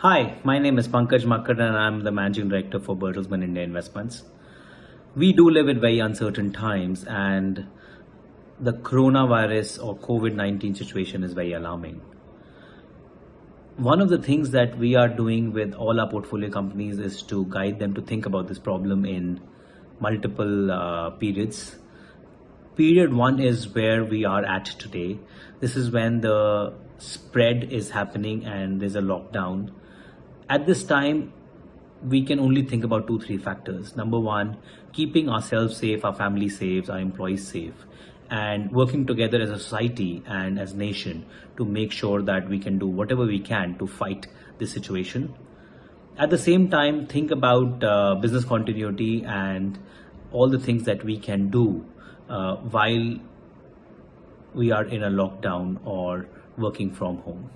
Hi, my name is Pankaj Makkar and I'm the Managing Director for Bertelsmann India Investments. We do live in very uncertain times and the coronavirus or COVID-19 situation is very alarming. One of the things that we are doing with all our portfolio companies is to guide them to think about this problem in multiple periods. Period one is where we are at today. This is when the spread is happening and there's a lockdown. At this time, we can only think about 2-3 factors. Number one, keeping ourselves safe, our family safe, our employees safe, and working together as a society and as a nation to make sure that we can do whatever we can to fight this situation. At the same time, think about business continuity and all the things that we can do while we are in a lockdown or working from home.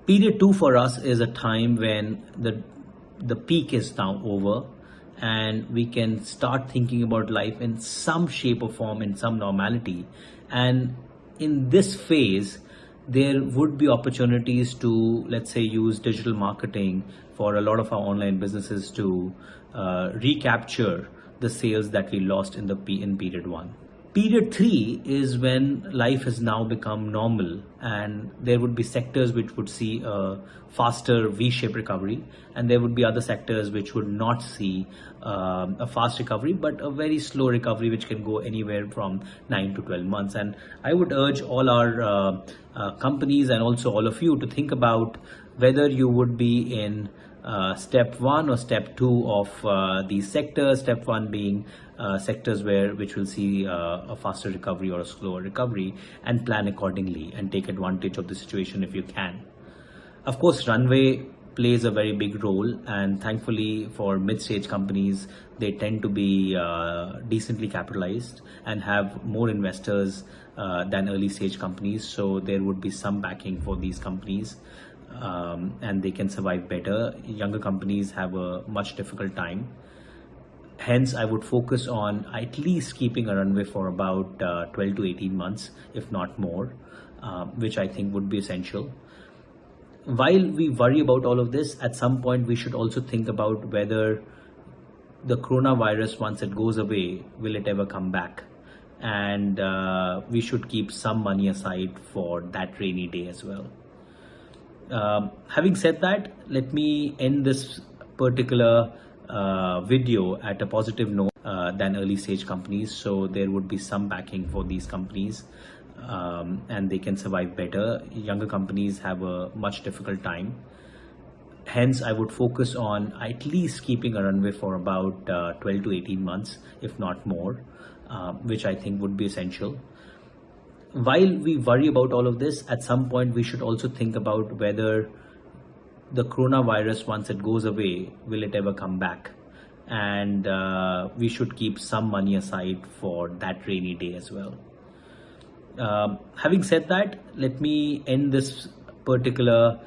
Period two for us is a time when the peak is now over and we can start thinking about life in some shape or form, in some normality. And in this phase, there would be opportunities to, let's say, use digital marketing for a lot of our online businesses to recapture the sales that we lost in period one. Period three is when life has now become normal and there would be sectors which would see a faster V-shaped recovery and there would be other sectors which would not see a fast recovery but a very slow recovery which can go anywhere from 9 to 12 months. And I would urge all our companies and also all of you to think about whether you would be in step one or step two of these sectors. Step one being sectors which will see a faster recovery or a slower recovery, and plan accordingly and take advantage of the situation if you can. Of course, runway plays a very big role, and thankfully for mid-stage companies, they tend to be decently capitalized and have more investors than early stage companies, so there would be some backing for these companies. And they can survive better. Younger companies have a much difficult time. Hence, I would focus on at least keeping a runway for about 12 to 18 months, if not more, which I think would be essential. While we worry about all of this, at some point we should also think about whether the coronavirus, once it goes away, will it ever come back? And we should keep some money aside for that rainy day as well. Having said that, let me end this particular video at a positive note than early stage companies, so there would be some backing for these companies and they can survive better. Younger companies have a much difficult time. Hence, I would focus on at least keeping a runway for about 12 to 18 months, if not more, which I think would be essential. While we worry about all of this, at some point we should also think about whether the coronavirus, once it goes away, will it ever come back? And we should keep some money aside for that rainy day as well. Having said that, let me end this particular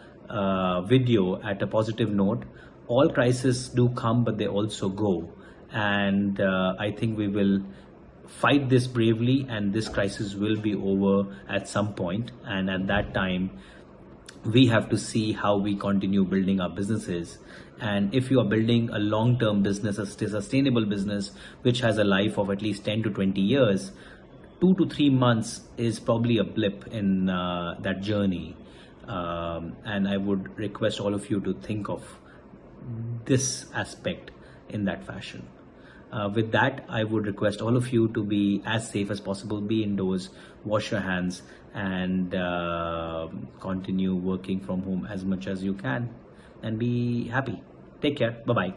video at a positive note. All crises do come, but they also go. And I think we will fight this bravely, and this crisis will be over at some point. And at that time, we have to see how we continue building our businesses. And if you are building a long-term business, a sustainable business, which has a life of at least 10 to 20 years, 2 to 3 months is probably a blip in that journey. And I would request all of you to think of this aspect in that fashion. With that, I would request all of you to be as safe as possible, be indoors, wash your hands, and continue working from home as much as you can, and be happy. Take care. Bye-bye.